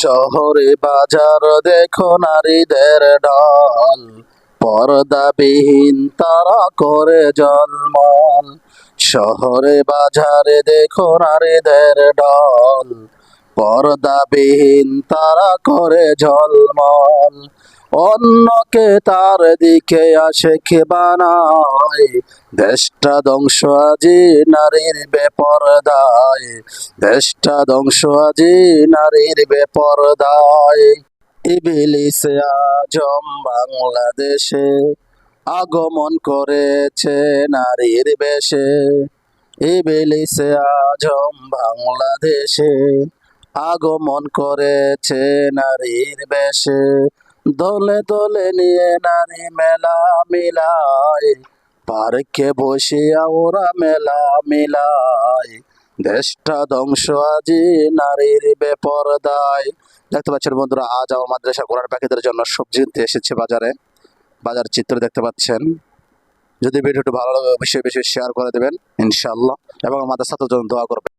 শহরে বাজার দেখো নারীদের ঢল, পর্দাবিহীন তারা করে জলমল। শহরে বাজারে দেখো নারীদের ঢল, পর্দাবিহীন তারা করে ঝলমল। অন্যকে তার দিকে আশেক বানায়, দেশটা ধ্বংস আজি নারীর বেপরদায়, দেশটা ধ্বংস আজি নারীর বেপরদায়। ইবলিসে আজম বাংলাদেশে আগমন করেছে নারীর বেশে। ইবলিসে আজম বাংলাদেশে আগমন করেছে নারীর বেশে। দলে দলে নিয়ে নারী মেলা মিলায়, পার্কে বসিয়া ওরা মেলা মিলায়, দেশটা ধ্বংস আজি নারীর বেপরদায়। দেখতে পাচ্ছেন বন্ধুরা, আজ আমার মাদ্রাসা কোরআন পাখিদের জন্য সবজি কিনতে এসেছে বাজারে। বাজার চিত্র দেখতে পাচ্ছেন। যদি ভিডিওটি ভালো লাগে অবশ্যই বেশি শেয়ার করে দেবেন ইনশাআল্লাহ, এবং আমাদের ছাত্রদের জন্য দোয়া করবেন।